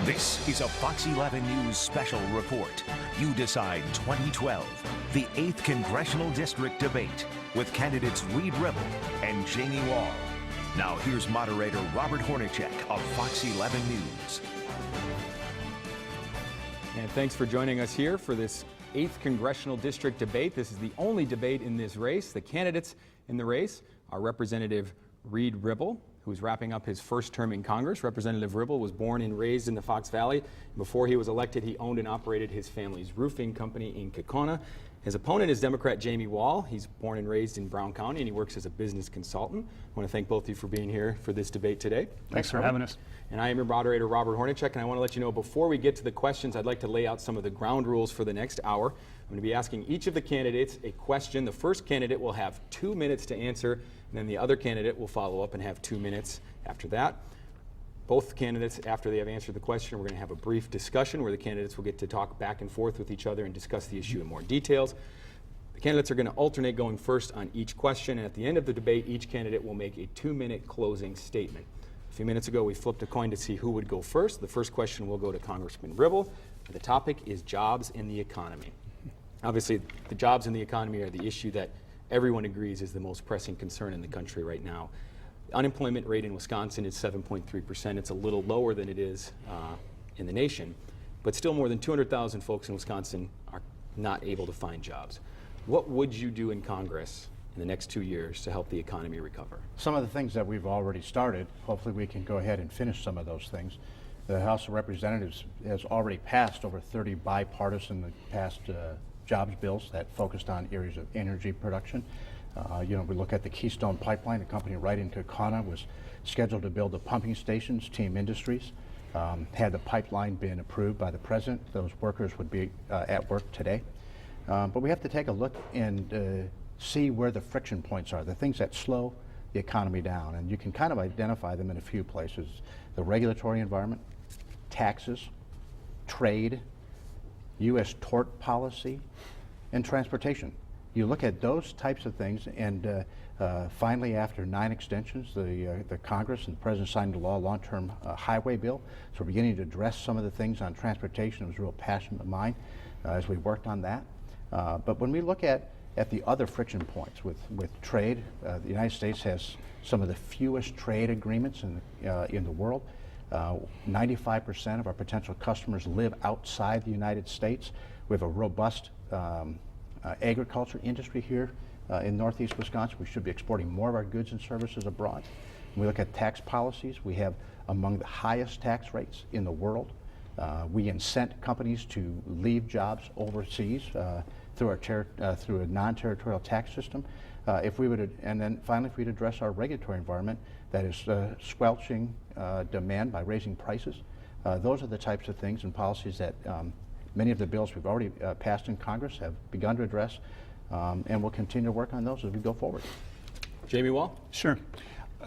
This is a Fox 11 News special report. You Decide 2012, the 8th Congressional District debate with candidates Reid Ribble and Jamie Wall. Now here's moderator Robert Hornacek of Fox 11 News. And thanks for joining us here for this 8th Congressional District debate. This is the only debate in this race. The candidates in the race are Representative Reid Ribble, who's wrapping up his first term in Congress. Representative Ribble was born and raised in the Fox Valley. Before he was elected, he owned and operated his family's roofing company in Kaukauna. His opponent is Democrat Jamie Wall. He's born and raised in Brown County, and he works as a business consultant. I want to thank both of you for being here for this debate today. Thanks for having us. And I am your moderator, Robert Hornacek, and I want to let you know before we get to the questions, I'd like to lay out some of the ground rules for the next hour. I'm going to be asking each of the candidates a question. The first candidate will have 2 minutes to answer, and then the other candidate will follow up and have 2 minutes after that. Both candidates, after they have answered the question, we're going to have a brief discussion where the candidates will get to talk back and forth with each other and discuss the issue in more details. The candidates are going to alternate going first on each question, and at the end of the debate, each candidate will make a 2-minute closing statement. A few minutes ago, we flipped a coin to see who would go first. The first question will go to Congressman Ribble. The topic is jobs in the economy. Obviously, the jobs in the economy are the issue that everyone agrees is the most pressing concern in the country right now. The unemployment rate in Wisconsin is 7.3%. It's a little lower than it is in the nation, but still more than 200,000 folks in Wisconsin are not able to find jobs. What would you do in Congress in the next 2 years to help the economy recover? Some of the things that we've already started, hopefully we can go ahead and finish some of those things. The House of Representatives has already passed over 30 bipartisan past jobs bills that focused on areas of energy production. We look at the Keystone Pipeline, a company right in Kaukauna was scheduled to build the pumping stations. Team Industries. Had the pipeline been approved by the president, those workers would be at work today. But we have to take a look and see where the friction points are, the things that slow the economy down. And you can kind of identify them in a few places. The regulatory environment, taxes, trade, U.S. tort policy, and transportation. You look at those types of things, and finally, after 9 extensions, the Congress and the President signed the long-term highway bill. So we're beginning to address some of the things on transportation. It was a real passion of mine as we worked on that. But when we look at the other friction points with trade, the United States has some of the fewest trade agreements in the world. 95% of our potential customers live outside the United States. We have a robust agriculture industry here in Northeast Wisconsin. We should be exporting more of our goods and services abroad. When we look at tax policies, we have among the highest tax rates in the world. We incent companies to leave jobs overseas through a non-territorial tax system. And then finally, if we'd address our regulatory environment that is squelching demand by raising prices, those are the types of things and policies that many of the bills we've already passed in Congress have begun to address, and we'll continue to work on those as we go forward. Jamie Wall? Sure.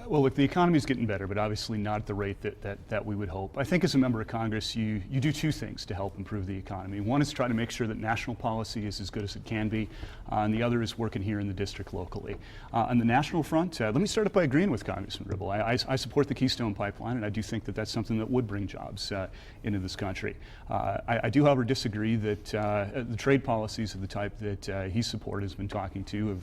Well, look, the economy is getting better, but obviously not at the rate that we would hope. I think as a member of Congress, you do two things to help improve the economy. One is try to make sure that national policy is as good as it can be, and the other is working here in the district locally. On the national front, let me start by agreeing with Congressman Ribble. I support the Keystone Pipeline, and I do think that that's something that would bring jobs into this country. I do, however, disagree that the trade policies of the type that his support has been talking to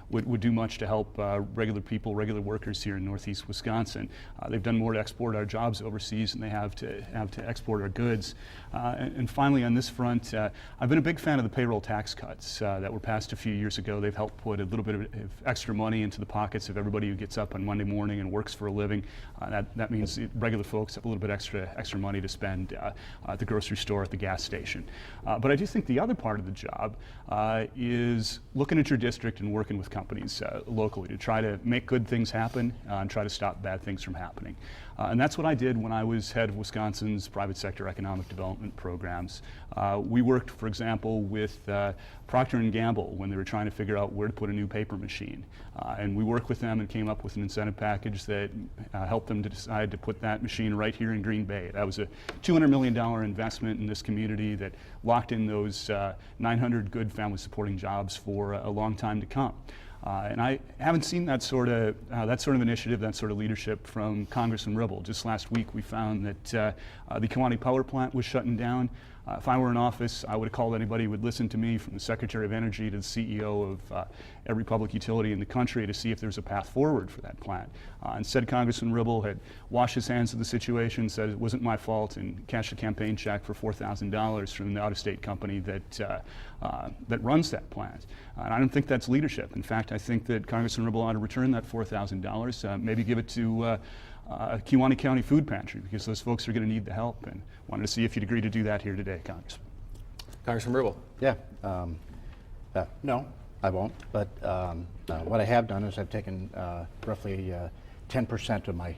would do much to help regular people, regular workers here in Northeast Wisconsin. They've done more to export our jobs overseas than they have to export our goods. And finally, on this front, I've been a big fan of the payroll tax cuts that were passed a few years ago. They've helped put a little bit of extra money into the pockets of everybody who gets up on Monday morning and works for a living. That means regular folks have a little bit extra money to spend at the grocery store, at the gas station. But I do think the other part of the job is looking at your district and working with companies locally to try to make good things happen and try to stop bad things from happening. And that's what I did when I was head of Wisconsin's private sector economic development programs. We worked, for example, with Procter & Gamble when they were trying to figure out where to put a new paper machine. And we worked with them and came up with an incentive package that helped them to decide to put that machine right here in Green Bay. That was a $200 million investment in this community that locked in those 900 good family supporting jobs for a long time to come. And I haven't seen that sort of initiative, that sort of leadership from Congressman Ribble. Just last week we found that the Kewanee Power Plant was shutting down. If I were in office, I would have called anybody who would listen to me, from the Secretary of Energy to the CEO of every public utility in the country, to see if there's a path forward for that plant. Instead, Congressman Ribble had washed his hands of the situation, said it wasn't my fault, and cashed a campaign check for $4,000 from the out-of-state company that runs that plant. And I don't think that's leadership. In fact, I think that Congressman Ribble ought to return that $4,000, maybe give it to Kewanee County Food Pantry, because those folks are going to need the help, and wanted to see if you'd agree to do that here today, Congressman. Congressman Ribble. Yeah, no, I won't, but what I have done is I've taken roughly 10% of my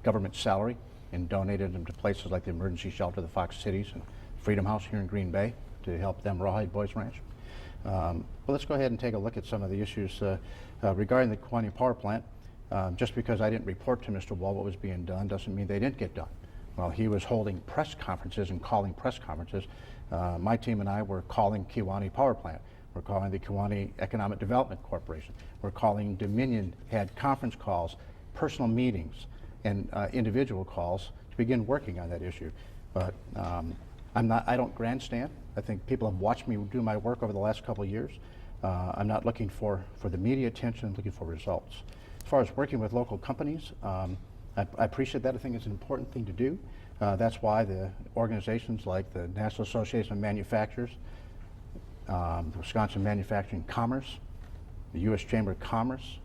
government salary and donated them to places like the Emergency Shelter, the Fox Cities, and Freedom House here in Green Bay to help them Rawhide Boys Ranch. Well, let's go ahead and take a look at some of the issues regarding the Kewanee Power Plant. Just because I didn't report to Mr. Wall what was being done doesn't mean they didn't get done. While he was holding press conferences and calling press conferences, my team and I were calling Kewanee Power Plant. We're calling the Kewanee Economic Development Corporation. We're calling Dominion, had conference calls, personal meetings, and individual calls to begin working on that issue. But I don't grandstand. I think people have watched me do my work over the last couple of years. I'm not looking for the media attention, I'm looking for results. As far as working with local companies, I appreciate that. I think it's an important thing to do. That's why the organizations like the National Association of Manufacturers, the Wisconsin Manufacturing Commerce, the U.S. Chamber of Commerce,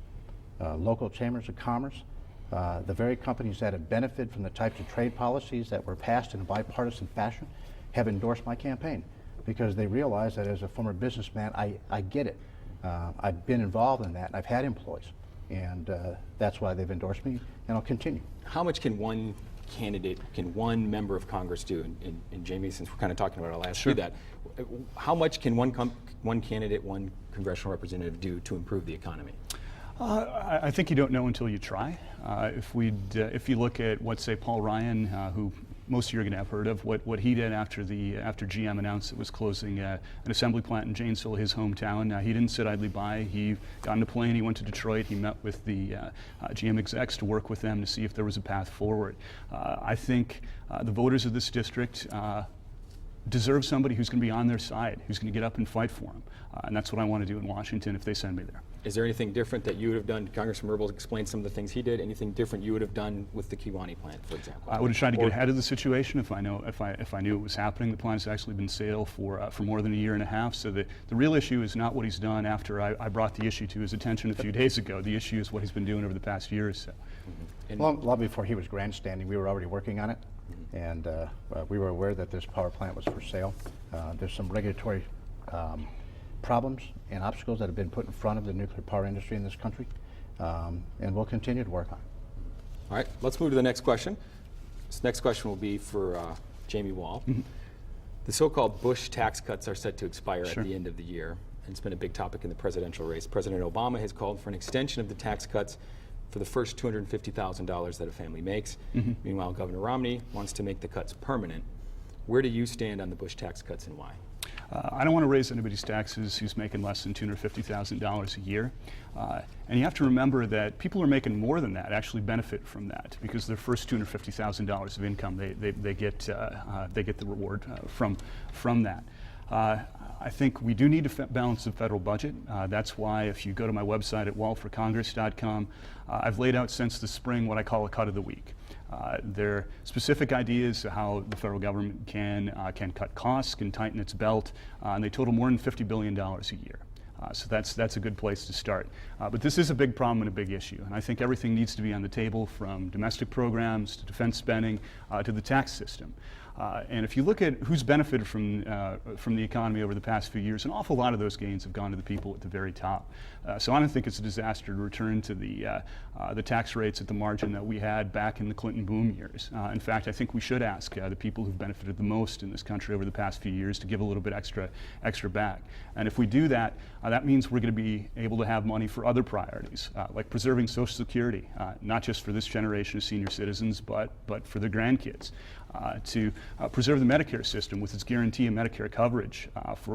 local chambers of commerce, the very companies that have benefited from the types of trade policies that were passed in a bipartisan fashion have endorsed my campaign, because they realize that as a former businessman, I get it. I've been involved in that, and I've had employees. And that's why they've endorsed me, and I'll continue. How much can one candidate, can one member of Congress do? And Jamie, since we're kind of talking about it, I'll ask you that. How much can one candidate, one congressional representative do to improve the economy? I think you don't know until you try. If you look at what, say, Paul Ryan, who most of you are going to have heard of, what he did after GM announced it was closing an assembly plant in Janesville, his hometown. He didn't sit idly by. He got on a plane, he went to Detroit, he met with the GM execs to work with them to see if there was a path forward. I think the voters of this district deserve somebody who's going to be on their side, who's going to get up and fight for them. And that's what I want to do in Washington if they send me there. Is there anything different that you would have done? Congressman Ribble explained some of the things he did. Anything different you would have done with the Kewanee plant, for example? I would have tried to get ahead of the situation if I knew it was happening. The plant has actually been sale for more than a year and a half. So the real issue is not what he's done after I brought the issue to his attention a few days ago. The issue is what he's been doing over the past year or so. Mm-hmm. Long before he was grandstanding, we were already working on it. And we were aware that this power plant was for sale. There's some regulatory problems and obstacles that have been put in front of the nuclear power industry in this country, and we'll continue to work on it. All right, let's move to the next question. This next question will be for Jamie Wall. Mm-hmm. The so-called Bush tax cuts are set to expire at the end of the year, and it's been a big topic in the presidential race. President Obama has called for an extension of the tax cuts for the first $250,000 that a family makes. Mm-hmm. Meanwhile, Governor Romney wants to make the cuts permanent. Where do you stand on the Bush tax cuts, and why? I don't want to raise anybody's taxes who's making less than $250,000 a year. And you have to remember that people who are making more than that actually benefit from that, because their first $250,000 of income, they get the reward from that. I think we do need to balance the federal budget. That's why if you go to my website at wallforcongress.com, I've laid out since the spring what I call a cut of the week. There are specific ideas of how the federal government can cut costs, can tighten its belt, and they total more than $50 billion a year. So that's a good place to start. But this is a big problem and a big issue, and I think everything needs to be on the table, from domestic programs to defense spending to the tax system. And if you look at who's benefited from the economy over the past few years, an awful lot of those gains have gone to the people at the very top. So I don't think it's a disaster to return to the tax rates at the margin that we had back in the Clinton boom years. In fact, I think we should ask the people who've benefited the most in this country over the past few years to give a little bit extra back. And if we do that, That means we're going to be able to have money for other priorities, like preserving Social Security, not just for this generation of senior citizens, but for their grandkids. To preserve the Medicare system with its guarantee of Medicare coverage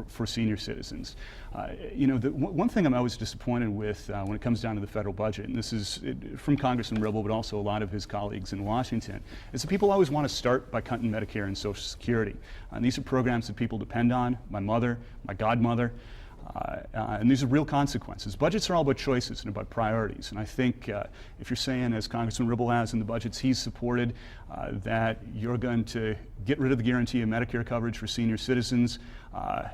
for senior citizens. One thing I'm always disappointed with when it comes down to the federal budget, and this is from Congressman Ribble, but also a lot of his colleagues in Washington, is that people always want to start by cutting Medicare and Social Security. And these are programs that people depend on, my mother, my godmother, and these are real consequences. Budgets are all about choices and about priorities. And I think if you're saying, as Congressman Ribble has in the budgets he's supported, that you're going to get rid of the guarantee of Medicare coverage for senior citizens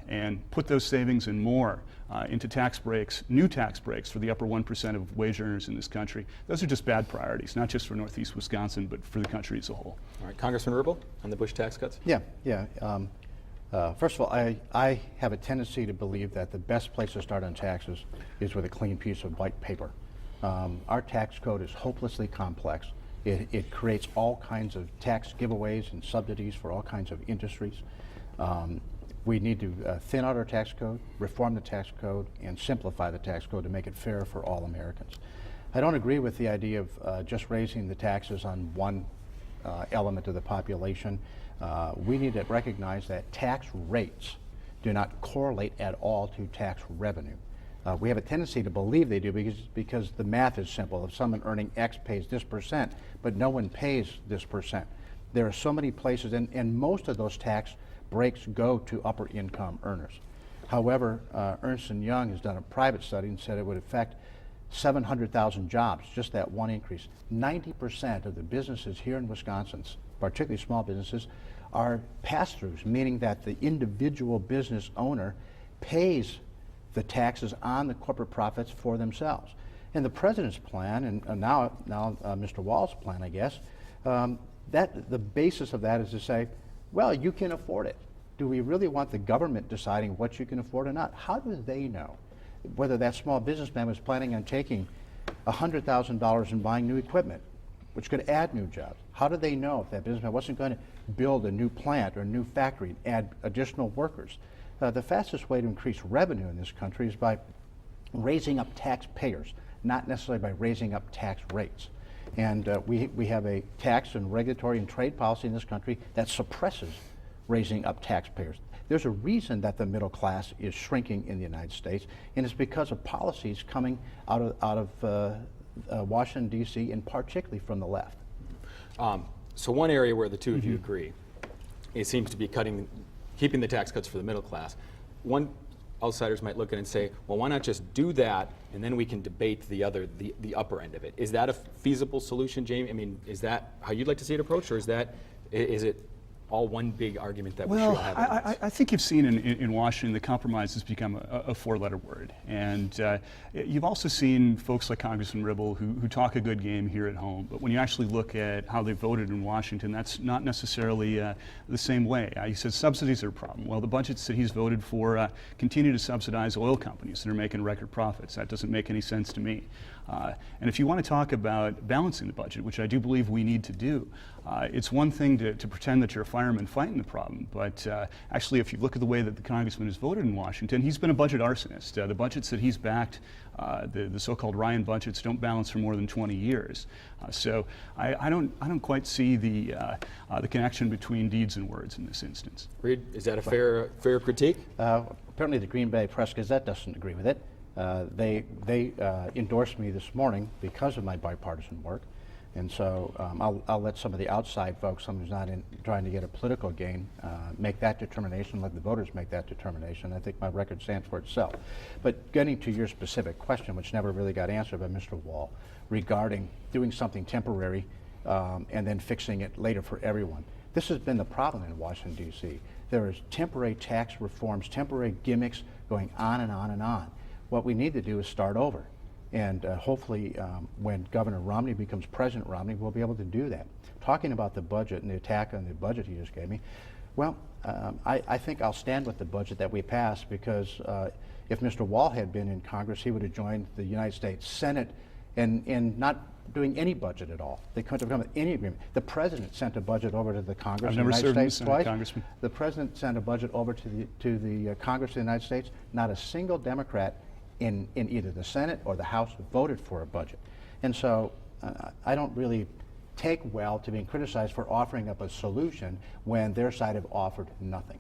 and put those savings and more into tax breaks, new tax breaks for the upper 1% of wage earners in this country, those are just bad priorities, not just for Northeast Wisconsin, but for the country as a whole. All right, Congressman Ribble on the Bush tax cuts? Yeah. First of all, I have a tendency to believe that the best place to start on taxes is with a clean piece of white paper. Our tax code is hopelessly complex. It creates all kinds of tax giveaways and subsidies for all kinds of industries. We need to thin out our tax code, reform the tax code, and simplify the tax code to make it fair for all Americans. I don't agree with the idea of just raising the taxes on one element of the population. We need to recognize that tax rates do not correlate at all to tax revenue. We have a tendency to believe they do because the math is simple. If someone earning X pays this percent, but no one pays this percent. There are so many places, and most of those tax breaks go to upper income earners. However, Ernst & Young has done a private study and said it would affect 700,000 jobs, just that one increase. 90% of the businesses here in Wisconsin, particularly small businesses, are pass-throughs, meaning that the individual business owner pays the taxes on the corporate profits for themselves. And the president's plan, and now Mr. Wall's plan, I guess, that the basis of that is to say, well, you can afford it. Do we really want the government deciding what you can afford or not? How do they know whether that small businessman was planning on taking $100,000 and buying new equipment, which could add new jobs? How do they know if that businessman wasn't going to build a new plant or a new factory and add additional workers? The fastest way to increase revenue in this country is by raising up taxpayers, not necessarily by raising up tax rates. And we have a tax and regulatory and trade policy in this country that suppresses raising up taxpayers. There's a reason that the middle class is shrinking in the United States, and it's because of policies coming out of Washington, D.C., and particularly from the left. So one area where the two of you agree, it seems to be keeping the tax cuts for the middle class. One, outsiders might look at it and say, well, why not just do that, and then we can debate the upper end of it. Is that a feasible solution, Jamie? I mean, is that how you'd like to see it approached, or is it all one big argument that we should have? I think you've seen in Washington the compromise has become a four-letter word. And you've also seen folks like Congressman Ribble who talk a good game here at home. But when you actually look at how they voted in Washington, that's not necessarily the same way. He says subsidies are a problem. Well, the budgets that he's voted for continue to subsidize oil companies that are making record profits. That doesn't make any sense to me. And if you want to talk about balancing the budget, which I do believe we need to do, it's one thing to pretend that you're a fireman fighting the problem, but actually if you look at the way that the congressman has voted in Washington, he's been a budget arsonist. The budgets that he's backed, the so-called Ryan budgets, don't balance for more than 20 years. So I don't quite see the connection between deeds and words in this instance. Reid, is that a fair critique? Apparently the Green Bay Press-Gazette doesn't agree with it. They endorsed me this morning because of my bipartisan work, and so I'll let some of the outside folks, someone who's not trying to get a political gain, make that determination, let the voters make that determination. I think my record stands for itself. But getting to your specific question, which never really got answered by Mr. Wall, regarding doing something temporary and then fixing it later for everyone. This has been the problem in Washington, D.C. There is temporary tax reforms, temporary gimmicks going on and on and on. What we need to do is start over. And hopefully when Governor Romney becomes President Romney, we'll be able to do that. Talking about the budget and the attack on the budget he just gave me, well, I think I'll stand with the budget that we passed because if Mr. Wall had been in Congress, he would have joined the United States Senate and not doing any budget at all. They couldn't have come to any agreement. The President sent a budget over to the Congress of the United States twice. Congressman. The President sent a budget over to the Congress of the United States. Not a single Democrat in either the Senate or the House voted for a budget. And so I don't really take well to being criticized for offering up a solution when their side have offered nothing.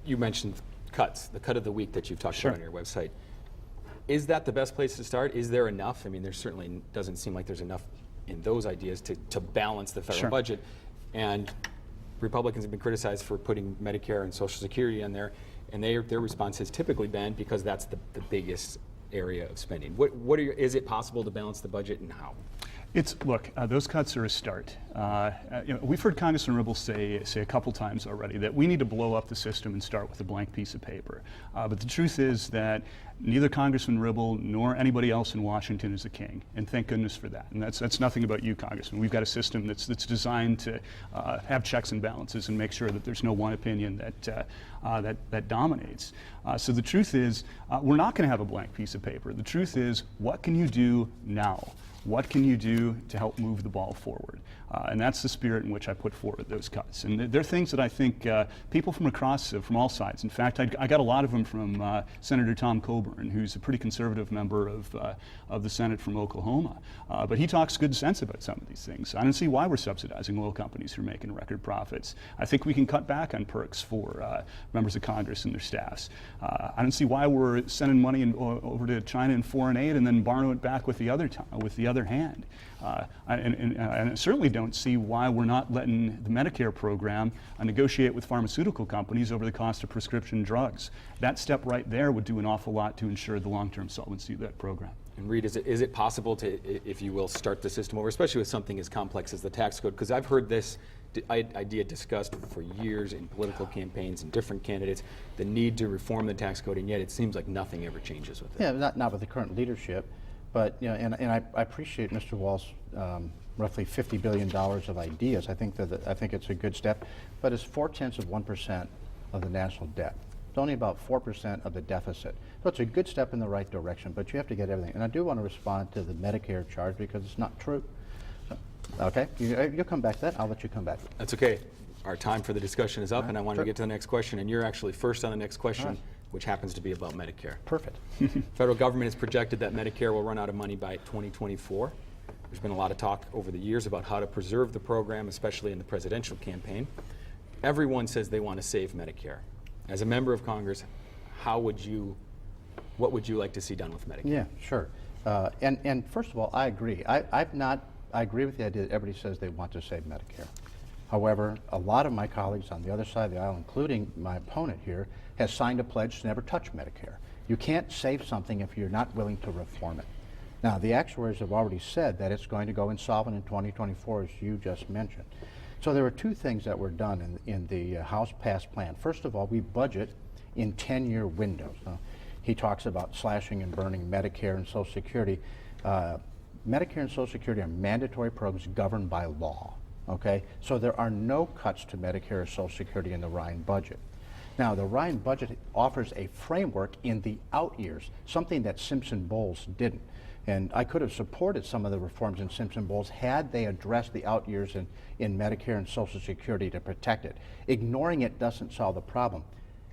You mentioned cuts, the cut of the week that you've talked Sure. about on your website. Is that the best place to start? Is there enough? I mean, there certainly doesn't seem like there's enough in those ideas to balance the federal Sure. budget. And Republicans have been criticized for putting Medicare and Social Security in there, and their response has typically been because that's the biggest area of spending. Is it possible to balance the budget, and how? Look, those cuts are a start. We've heard Congressman Ribble say a couple times already that we need to blow up the system and start with a blank piece of paper. But the truth is that neither Congressman Ribble nor anybody else in Washington is a king, and thank goodness for that. And that's nothing about you, Congressman. We've got a system that's designed to have checks and balances and make sure that there's no one opinion that dominates. So the truth is, we're not going to have a blank piece of paper. The truth is, what can you do now? What can you do to help move the ball forward? And that's the spirit in which I put forward those cuts. And they're things that I think people from all sides, in fact, I got a lot of them from Senator Tom Coburn, who's a pretty conservative member of the Senate from Oklahoma. But he talks good sense about some of these things. I don't see why we're subsidizing oil companies who are making record profits. I think we can cut back on perks for members of Congress and their staffs. I don't see why we're sending money over to China in foreign aid and then borrowing it back with the other hand. And I certainly don't see why we're not letting the Medicare program negotiate with pharmaceutical companies over the cost of prescription drugs. That step right there would do an awful lot to ensure the long-term solvency of that program. And Reid, is it possible to, if you will, start the system over, especially with something as complex as the tax code? Because I've heard this idea discussed for years in political campaigns and different candidates, the need to reform the tax code, and yet it seems like nothing ever changes with it. Yeah, not with the current leadership. But and I appreciate Mr. Wall's roughly $50 billion of ideas. I think it's a good step, but it's 0.4% of the national debt. It's only about 4% of the deficit. So it's a good step in the right direction, but you have to get everything. And I do want to respond to the Medicare charge because it's not true. So, okay, you'll come back to that. I'll let you come back. That's okay. Our time for the discussion is up, Right, and I wanted to get to the next question, and you're actually first on the next question, which happens to be about Medicare. Perfect. Federal government has projected that Medicare will run out of money by 2024. There's been a lot of talk over the years about how to preserve the program, especially in the presidential campaign. Everyone says they want to save Medicare. As a member of Congress, what would you like to see done with Medicare? Yeah, sure. And first of all, I agree. I agree with the idea that everybody says they want to save Medicare. However, a lot of my colleagues on the other side of the aisle, including my opponent here, has signed a pledge to never touch Medicare. You can't save something if you're not willing to reform it. Now, the actuaries have already said that it's going to go insolvent in 2024, as you just mentioned. So there were two things that were done in the House passed plan. First of all, we budget in 10-year windows. He talks about slashing and burning Medicare and Social Security. Medicare and Social Security are mandatory programs governed by law. Okay, so there are no cuts to Medicare or Social Security in the Ryan budget. Now, the Ryan budget offers a framework in the out years, something that Simpson-Bowles didn't. And I could have supported some of the reforms in Simpson-Bowles had they addressed the out years in Medicare and Social Security to protect it. Ignoring it doesn't solve the problem.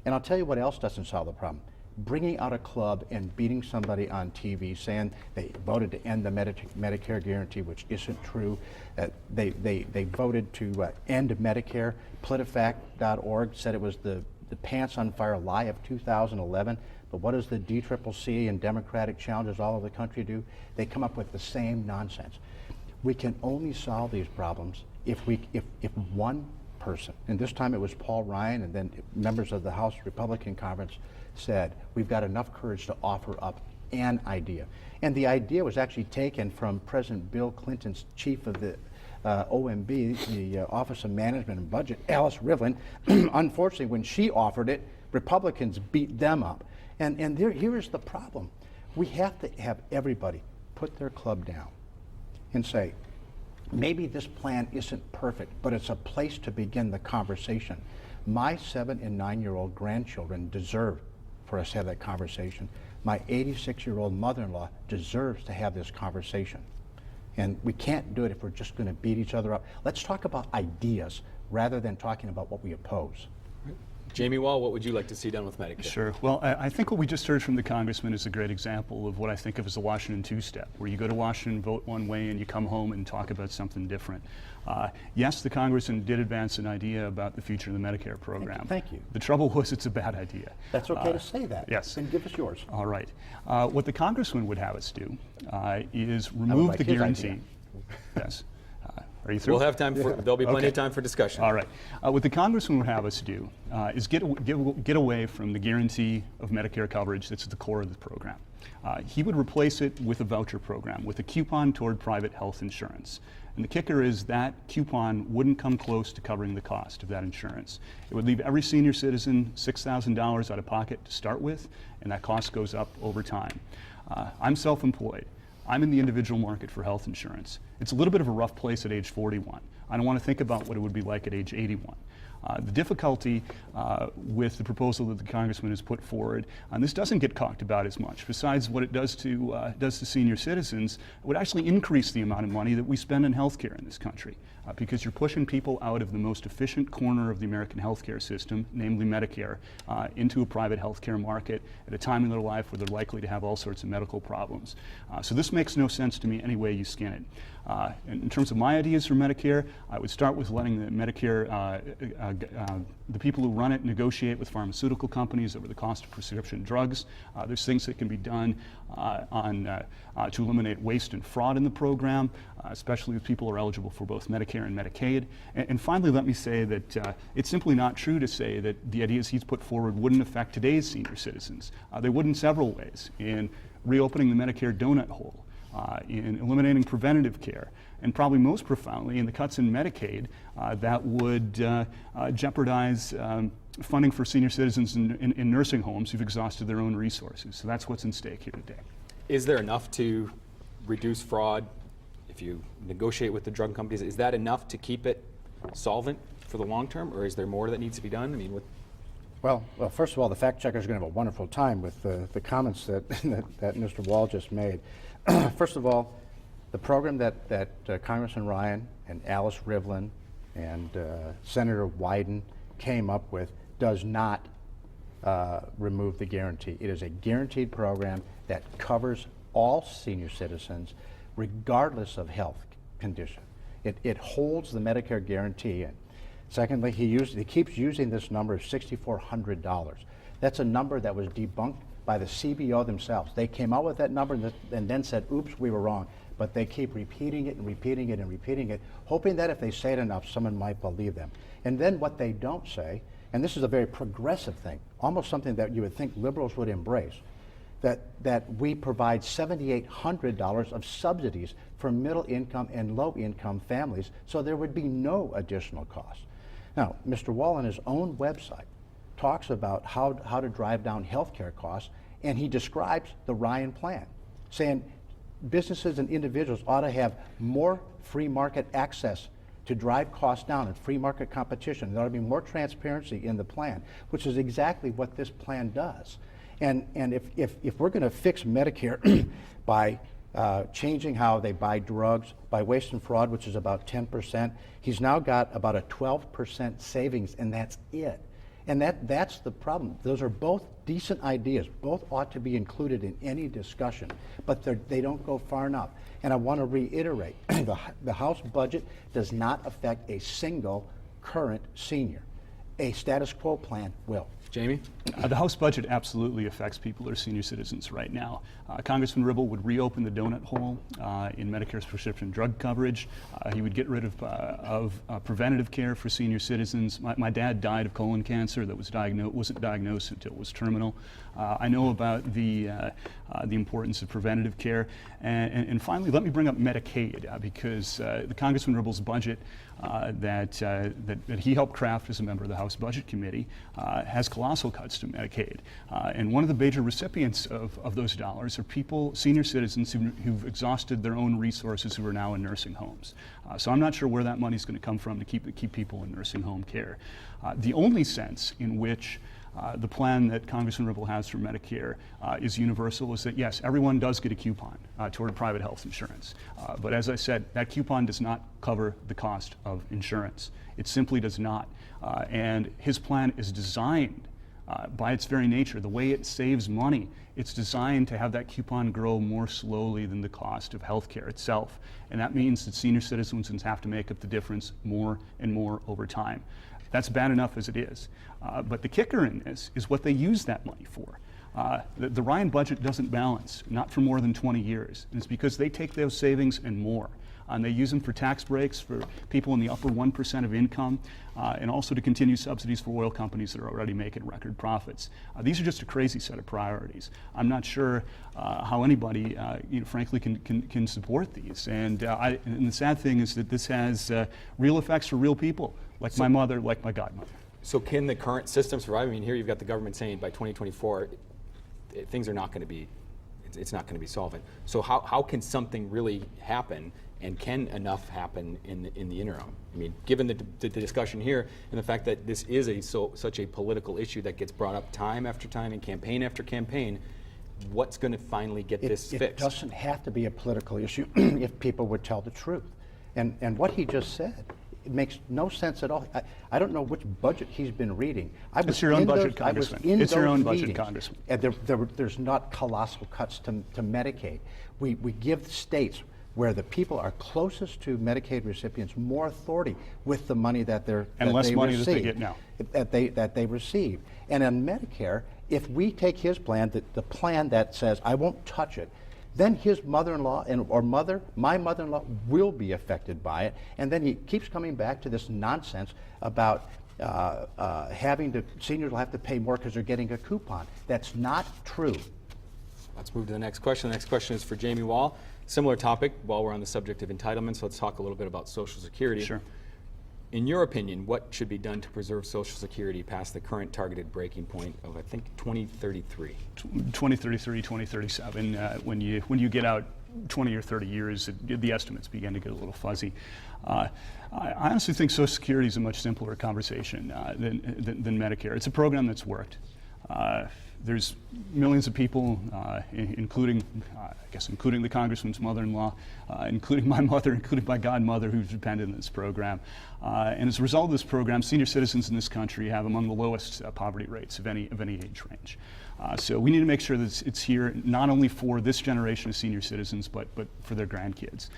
And I'll tell you what else doesn't solve the problem. Bringing out a club and beating somebody on TV saying they voted to end the Medicare guarantee, which isn't true. They voted to end Medicare. PolitiFact.org said it was the pants on fire lie of 2011. But what does the DCCC and Democratic challengers all over the country do? They come up with the same nonsense. We can only solve these problems if one person, and this time it was Paul Ryan and then members of the House Republican Conference, said we've got enough courage to offer up an idea. And the idea was actually taken from President Bill Clinton's chief of the OMB, the Office of Management and Budget, Alice Rivlin. Unfortunately, when she offered it, Republicans beat them up. And here is the problem. We have to have everybody put their club down and say, maybe this plan isn't perfect, but it's a place to begin the conversation. My 7- and 9-year-old grandchildren deserve for us to have that conversation. My 86-year-old mother-in-law deserves to have this conversation. And we can't do it if we're just going to beat each other up. Let's talk about ideas rather than talking about what we oppose. Jamie Wall, what would you like to see done with Medicare? Sure. Well, I think what we just heard from the congressman is a great example of what I think of as the Washington two-step, where you go to Washington, vote one way, and you come home and talk about something different. Yes, the congressman did advance an idea about the future of the Medicare program. Thank you. The trouble was it's a bad idea. That's okay to say that. Yes. And give us yours. All right. What the congressman would have us do is remove the guarantee. Yes. Are you through? We'll have time for, there'll be plenty of time for discussion. All right. What the congressman would have us do is get away from the guarantee of Medicare coverage that's at the core of the program. He would replace it with a voucher program, with a coupon toward private health insurance. And the kicker is that coupon wouldn't come close to covering the cost of that insurance. It would leave every senior citizen $6,000 out of pocket to start with, and that cost goes up over time. I'm self-employed. I'm in the individual market for health insurance. It's a little bit of a rough place at age 41. I don't want to think about what it would be like at age 81. The difficulty with the proposal that the congressman has put forward, and this doesn't get talked about as much, besides what it does to senior citizens, it would actually increase the amount of money that we spend in healthcare in this country. Because you're pushing people out of the most efficient corner of the American healthcare system, namely Medicare, into a private healthcare market at a time in their life where they're likely to have all sorts of medical problems. So this makes no sense to me any way you skin it. In terms of my ideas for Medicare, I would start with letting the Medicare, the people who run it negotiate with pharmaceutical companies over the cost of prescription drugs. There's things that can be done to eliminate waste and fraud in the program, especially if people are eligible for both Medicare and Medicaid. And finally, let me say that it's simply not true to say that the ideas he's put forward wouldn't affect today's senior citizens. They would in several ways: in reopening the Medicare donut hole, in eliminating preventative care, and probably most profoundly in the cuts in Medicaid that would jeopardize funding for senior citizens in nursing homes who've exhausted their own resources. So that's what's in stake here today. Is there enough to reduce fraud if you negotiate with the drug companies? Is that enough to keep it solvent for the long term, or is there more that needs to be done? I mean, Well, first of all, the fact checkers are going to have a wonderful time with the comments that Mr. Wall just made. First of all, the program that Congressman Ryan and Alice Rivlin and Senator Wyden came up with does not remove the guarantee. It is a guaranteed program that covers all senior citizens regardless of health condition. It holds the Medicare guarantee in. Secondly, he keeps using this number of $6,400. That's a number that was debunked by the CBO themselves. They came out with that number and then said, oops, we were wrong. But they keep repeating it and repeating it and repeating it, hoping that if they say it enough, someone might believe them. And then what they don't say, and this is a very progressive thing, almost something that you would think liberals would embrace, that we provide $7,800 of subsidies for middle income and low income families, so there would be no additional cost. Now, Mr. Wall on his own website talks about how to drive down healthcare costs, and he describes the Ryan plan, saying businesses and individuals ought to have more free market access to drive costs down and free market competition. There ought to be more transparency in the plan, which is exactly what this plan does. And if we're going to fix Medicare by changing how they buy drugs, by waste and fraud, which is about 10%, he's now got about a 12% savings, and that's it. And that's the problem. Those are both decent ideas. Both ought to be included in any discussion, but they don't go far enough. And I want to reiterate, the House budget does not affect a single current senior. A status quo plan will. Jamie? The House budget absolutely affects people who are senior citizens right now. Congressman Ribble would reopen the donut hole in Medicare's prescription drug coverage. He would get rid of preventative care for senior citizens. My dad died of colon cancer that wasn't diagnosed until it was terminal. I know about the importance of preventative care. And finally, let me bring up Medicaid because the Congressman Ribble's budget that he helped craft as a member of the House Budget Committee has colossal cuts to Medicaid. And one of the major recipients of those dollars are senior citizens who've exhausted their own resources who are now in nursing homes. So I'm not sure where that money's going to come from to keep people in nursing home care. The only sense in which The plan that Congressman Ribble has for Medicare is universal, is that yes, everyone does get a coupon toward private health insurance. But as I said, that coupon does not cover the cost of insurance. It simply does not. And his plan is designed by its very nature, the way it saves money, it's designed to have that coupon grow more slowly than the cost of health care itself. And that means that senior citizens have to make up the difference more and more over time. That's bad enough as it is. But the kicker in this is what they use that money for. The Ryan budget doesn't balance, not for more than 20 years. And it's because they take those savings and more. And they use them for tax breaks for people in the upper 1% of income, and also to continue subsidies for oil companies that are already making record profits. These are just a crazy set of priorities. I'm not sure how anybody, frankly, can support these. And the sad thing is that this has real effects for real people, like my mother, like my godmother. So can the current system survive? I mean, here you've got the government saying by 2024, things are not going to be, it's not going to be solvent. So how can something really happen? And can enough happen in the interim? I mean, given the discussion here and the fact that this is such a political issue that gets brought up time after time and campaign after campaign, what's going to finally get this fixed? It doesn't have to be a political issue if people would tell the truth. And what he just said, it makes no sense at all. I don't know which budget he's been reading. It's your own budget, Congressman. It's your own budget, Congressman. And there's not colossal cuts to Medicaid. We give states where the people are closest to Medicaid recipients more authority with the money that they get now that they receive. And on Medicare, if we take his plan, the plan that says I won't touch it, then his mother-in-law my mother-in-law will be affected by it. And then he keeps coming back to this nonsense about seniors will have to pay more because they're getting a coupon. That's not true. Let's move to the next question. The next question is for Jamie Wall. Similar topic while we're on the subject of entitlements. Let's talk a little bit about Social Security. Sure. In your opinion, what should be done to preserve Social Security past the current targeted breaking point of, I think, 2033? 2033, 2037. When you get out 20 or 30 years, the estimates begin to get a little fuzzy. I honestly think Social Security is a much simpler conversation than Medicare. It's a program that's worked. There's millions of people, including the congressman's mother-in-law, including my mother, including my godmother, who's dependent on this program. And as a result of this program, senior citizens in this country have among the lowest poverty rates of any age range. So we need to make sure that it's here not only for this generation of senior citizens, but for their grandkids.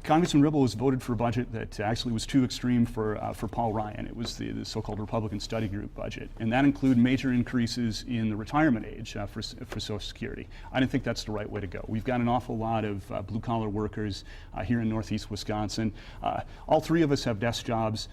Congressman Ribble has voted for a budget that actually was too extreme for Paul Ryan. It was the so-called Republican Study Group budget, and that included major increases in the retirement age for Social Security. I didn't think that's the right way to go. We've got an awful lot of blue-collar workers here in Northeast Wisconsin. All three of us have desk jobs,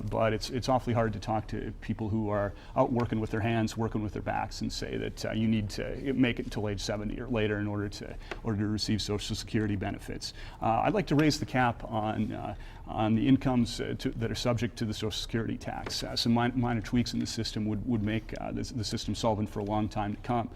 but it's awfully hard to talk to people who are out working with their hands, working with their backs, and say that you need to make it until age 70 or later in order to receive Social Security benefits. I'd like to raise the cap on the incomes that are subject to the Social Security tax. Some minor tweaks in the system would make the system solvent for a long time to come.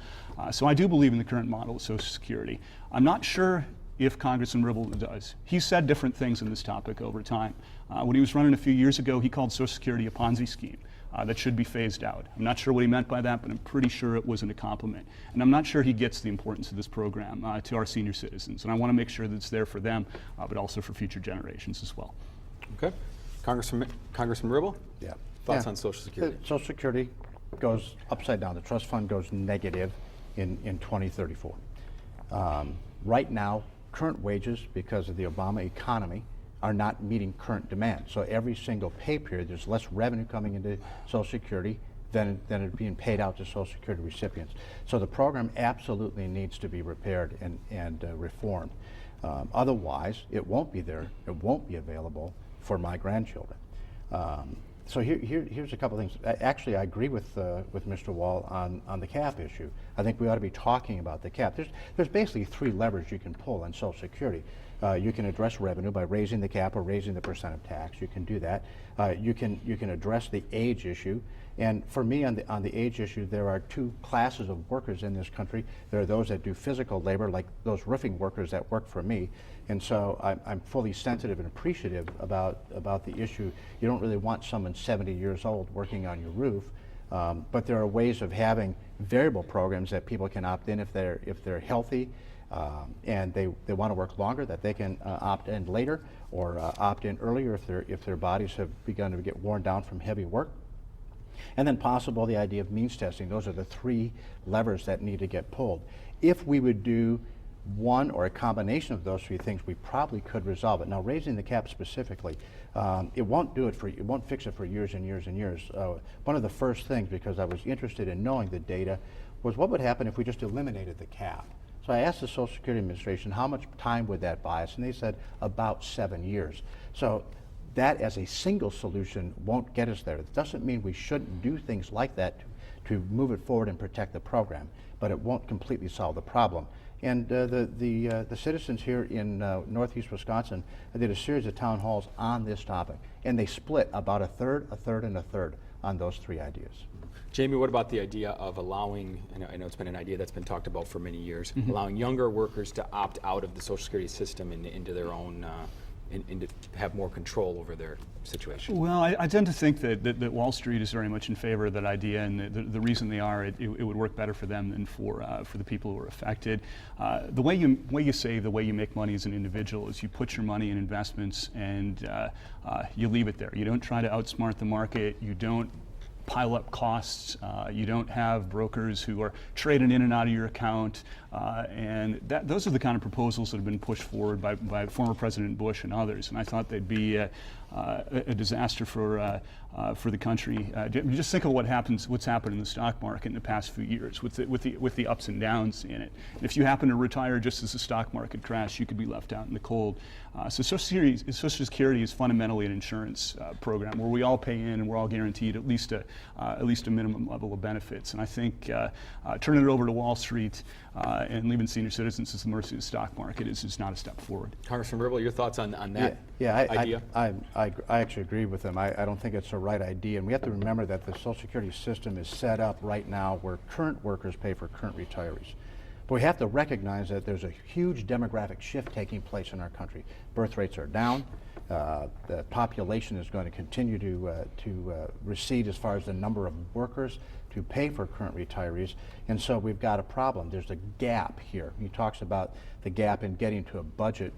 So I do believe in the current model of Social Security. I'm not sure if Congressman Ribble does. He's said different things on this topic over time. When he was running a few years ago, he called Social Security a Ponzi scheme that should be phased out. I'm not sure what he meant by that, but I'm pretty sure it wasn't a compliment. And I'm not sure he gets the importance of this program to our senior citizens. And I want to make sure that it's there for them, but also for future generations as well. Okay. Congressman Ribble? Yeah. Thoughts on Social Security? Social Security goes upside down. The trust fund goes negative in 2034. Right now, current wages, because of the Obama economy, are not meeting current demand. So every single pay period, there's less revenue coming into Social Security than it being paid out to Social Security recipients. So the program absolutely needs to be repaired and reformed. Otherwise, it won't be there. It won't be available for my grandchildren. So here's a couple things. Actually, I agree with Mr. Wall on the cap issue. I think we ought to be talking about the cap. There's basically three levers you can pull on Social Security. You can address revenue by raising the cap or raising the percent of tax. You can do that. You can address the age issue. And for me, on the age issue, there are two classes of workers in this country. There are those that do physical labor, like those roofing workers that work for me. And so I'm fully sensitive and appreciative about the issue. You don't really want someone 70 years old working on your roof. But there are ways of having variable programs that people can opt in if they're healthy and they want to work longer, that they can opt in later or opt in earlier if their bodies have begun to get worn down from heavy work. And then possible the idea of means testing. Those are the three levers that need to get pulled. If we would do one or a combination of those three things, we probably could resolve it. Now, raising the cap specifically, it won't fix it for years and years and years. One of the first things, because I was interested in knowing the data, was what would happen if we just eliminated the cap. So I asked the Social Security Administration, how much time would that buy us? And they said about 7 years. So that as a single solution won't get us there. It doesn't mean we shouldn't do things like that to move it forward and protect the program, but it won't completely solve the problem. And the citizens here in Northeast Wisconsin did a series of town halls on this topic, and they split about a third, and a third on those three ideas. Jamie, what about the idea of allowing, I know it's been an idea that's been talked about for many years, allowing younger workers to opt out of the Social Security system and into their own, and to have more control over their situation? Well, I tend to think that Wall Street is very much in favor of that idea, and the reason they are, it would work better for them than for the people who are affected. The way you save, the way you make money as an individual is you put your money in investments and you leave it there. You don't try to outsmart the market. You don't pile up costs. You don't have brokers who are trading in and out of your account. And those are the kind of proposals that have been pushed forward by former President Bush and others. And I thought they'd be a disaster for the country. Just think of what's happened in the stock market in the past few years with the ups and downs in it. And if you happen to retire just as the stock market crashed, you could be left out in the cold. So Social Security is fundamentally an insurance program where we all pay in and we're all guaranteed at least a minimum level of benefits. And I think turning it over to Wall Street and leaving senior citizens at the mercy of the stock market is not a step forward. Congressman Ribble, your thoughts on that idea? I actually agree with him. I don't think it's the right idea. And we have to remember that the Social Security system is set up right now where current workers pay for current retirees. But we have to recognize that there's a huge demographic shift taking place in our country. Birth rates are down. The population is going to continue to recede as far as the number of workers to pay for current retirees. And so we've got a problem. There's a gap here. He talks about the gap in getting to a budget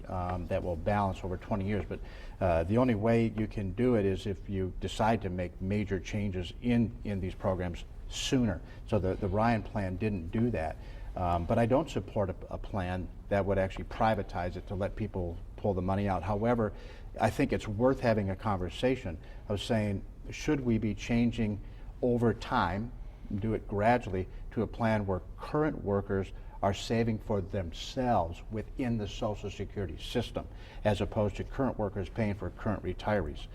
that will balance over 20 years. But the only way you can do it is if you decide to make major changes in these programs sooner. So the Ryan plan didn't do that. But I don't support a plan that would actually privatize it to let people pull the money out. However, I think it's worth having a conversation of saying, should we be changing over time, do it gradually, to a plan where current workers are saving for themselves within the Social Security system, as opposed to current workers paying for current retirees.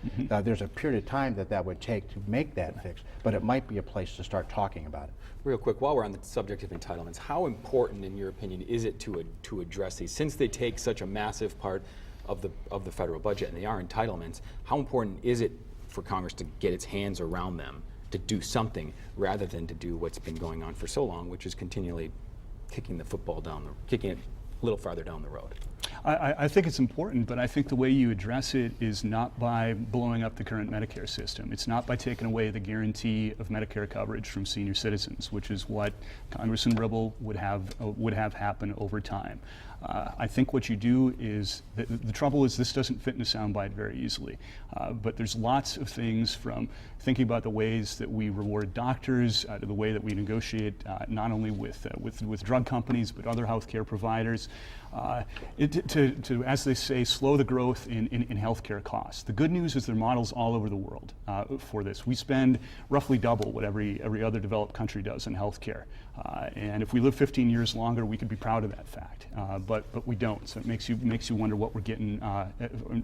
There's a period of time that would take to make that fix, but it might be a place to start talking about it. Real quick, while we're on the subject of entitlements, how important, in your opinion, is it to address these? Since they take such a massive part of the federal budget and they are entitlements, how important is it for Congress to get its hands around them, to do something rather than to do what's been going on for so long, which is continually kicking it a little farther down the road? I think it's important, but I think the way you address it is not by blowing up the current Medicare system. It's not by taking away the guarantee of Medicare coverage from senior citizens, which is what Congressman Ribble would have happen over time. I think what you do is, the trouble is this doesn't fit in a soundbite very easily, but there's lots of things, from thinking about the ways that we reward doctors to the way that we negotiate not only with drug companies but other healthcare providers, to, as they say, slow the growth in healthcare costs. The good news is there are models all over the world for this. We spend roughly double what every other developed country does in healthcare. And if we live 15 years longer, we could be proud of that fact. But we don't. So it makes you wonder what we're getting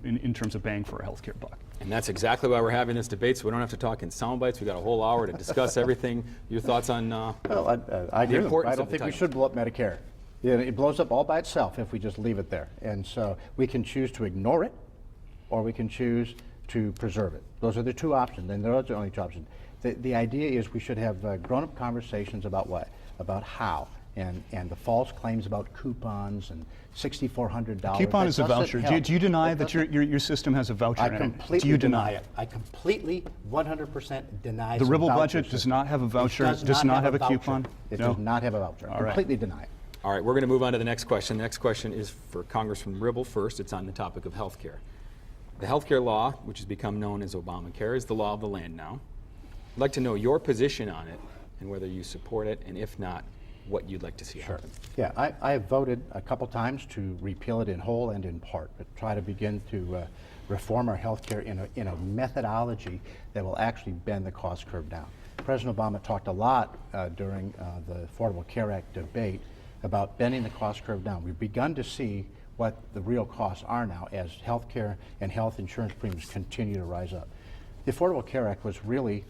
in terms of bang for our healthcare buck. And that's exactly why we're having this debate, so we don't have to talk in sound bites. We've got a whole hour to discuss everything. Your thoughts on I the importance I don't think we should blow up Medicare. It blows up all by itself if we just leave it there. And so we can choose to ignore it, or we can choose to preserve it. Those are the two options, and those are the only two options. The idea is we should have grown-up conversations about what? About how. and the false claims about coupons and $6,400. Coupon is a voucher. Do you deny that your system has a voucher I in it? completely Do you deny it. I completely 100% deny The Ribble budget system. does not have a voucher, does not have a coupon? It No? does not have a voucher. I All right. completely deny it. All right, we're going to move on to the next question. The next question is for Congressman Ribble first. It's on the topic of health care. The health care law, which has become known as Obamacare, is the law of the land now. I'd like to know your position on it and whether you support it, and if not, what you'd like to see happen. Yeah, I have voted a couple times to repeal it in whole and in part, but try to begin to reform our health care in a methodology that will actually bend the cost curve down. President Obama talked a lot during the Affordable Care Act debate about bending the cost curve down. We've begun to see what the real costs are now as health care and health insurance premiums continue to rise up. The Affordable Care Act was really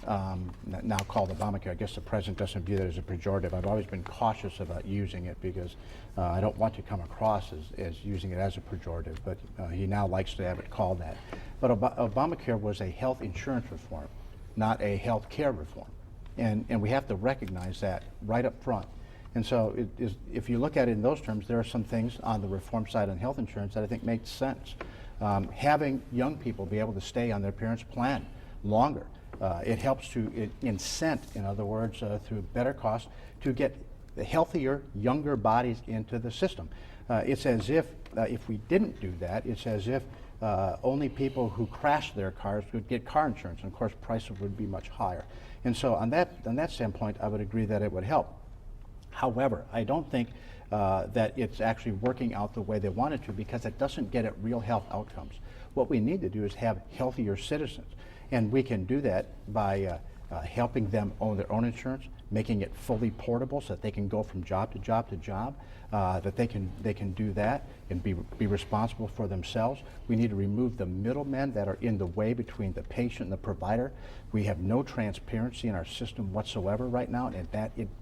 now called Obamacare. I guess the president doesn't view that as a pejorative. I've always been cautious about using it because I don't want to come across as using it as a pejorative, but he now likes to have it called that. But Obamacare was a health insurance reform, not a health care reform. And we have to recognize that right up front. And so if you look at it in those terms, there are some things on the reform side on health insurance that I think make sense. Having young people be able to stay on their parents' plan longer. It helps to incent, in other words, through better costs, to get the healthier, younger bodies into the system. It's as if we didn't do that, it's as if only people who crashed their cars would get car insurance, and of course prices would be much higher. And so on that standpoint, I would agree that it would help. However, I don't think that it's actually working out the way they want it to, because it doesn't get at real health outcomes. What we need to do is have healthier citizens. And we can do that by helping them own their own insurance, making it fully portable so that they can go from job to job to job, that they can do that and be responsible for themselves. We need to remove the middlemen that are in the way between the patient and the provider. We have no transparency in our system whatsoever right now, and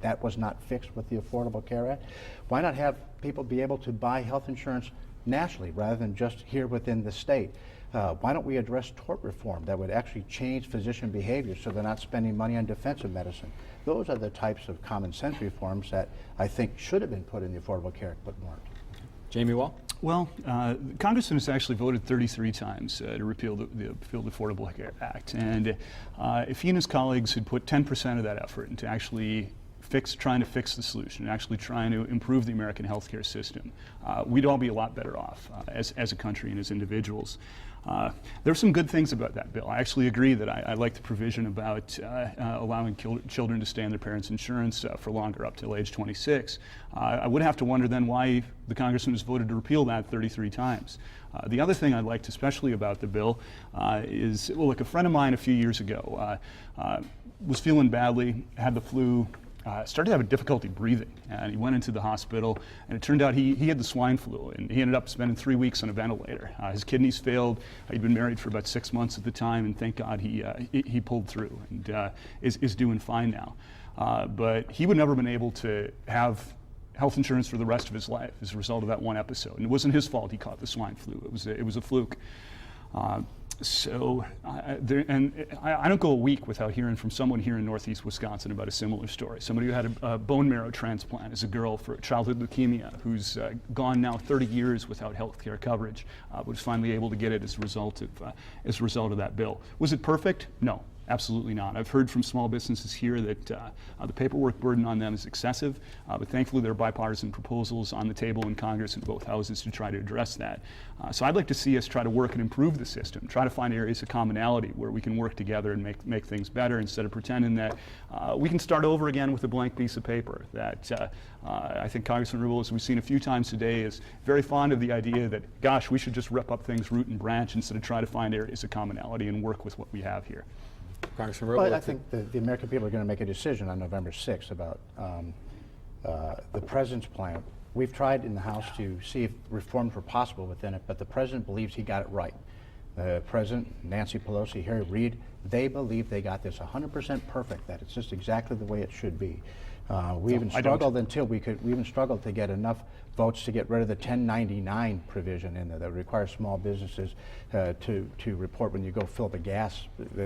that was not fixed with the Affordable Care Act. Why not have people be able to buy health insurance nationally rather than just here within the state? Why don't we address tort reform that would actually change physician behavior so they're not spending money on defensive medicine? Those are the types of common sense reforms that I think should have been put in the Affordable Care Act but weren't. Jamie Wall? Well, Congressman has actually voted 33 times to repeal the Affordable Care Act. And if he and his colleagues had put 10% of that effort into actually trying to fix the solution, actually trying to improve the American healthcare system, we'd all be a lot better off as a country and as individuals. There are some good things about that bill. I actually agree that I like the provision about allowing children to stay on their parents' insurance for longer, up till age 26. I would have to wonder then why the congressman has voted to repeal that 33 times. The other thing I liked especially about the bill is, well, look, a friend of mine a few years ago was feeling badly, had the flu, started to have a difficulty breathing, and he went into the hospital, and it turned out he had the swine flu, and he ended up spending 3 weeks on a ventilator. His kidneys failed. He'd been married for about 6 months at the time, and thank God he pulled through and is doing fine now. But he would never have been able to have health insurance for the rest of his life as a result of that one episode. And it wasn't his fault he caught the swine flu. It was a fluke. So I don't go a week without hearing from someone here in Northeast Wisconsin about a similar story. Somebody who had a bone marrow transplant as a girl for childhood leukemia, who's gone now 30 years without health care coverage, but was finally able to get it as a result of that bill. Was it perfect? No. Absolutely not. I've heard from small businesses here that the paperwork burden on them is excessive, but thankfully there are bipartisan proposals on the table in Congress in both houses to try to address that. So I'd like to see us try to work and improve the system, try to find areas of commonality where we can work together and make things better instead of pretending that we can start over again with a blank piece of paper. That I think Congressman Ribble, as we've seen a few times today, is very fond of the idea that, gosh, we should just rip up things root and branch instead of try to find areas of commonality and work with what we have here. Congressman Ribble? Well, I think the American people are going to make a decision on November 6th about the president's plan. We've tried in the House to see if reforms were possible within it, but the president believes he got it right. The president, Nancy Pelosi, Harry Reid, They believe they got this 100% perfect, that it's just exactly the way it should be. We even I don't. struggled to get enough votes to get rid of the 1099 provision in there that requires small businesses to report when you go fill the gas. They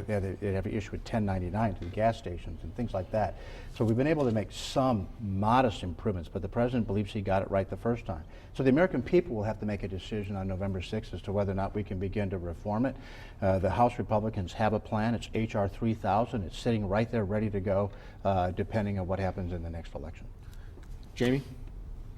have an issue with 1099 to the gas stations and things like that. So we've been able to make some modest improvements, but the president believes he got it right the first time. So the American people will have to make a decision on November 6th as to whether or not we can begin to reform it. The House Republicans have a plan. It's H.R. 3000. It's sitting right there ready to go, depending on what happens in the next election. Jamie,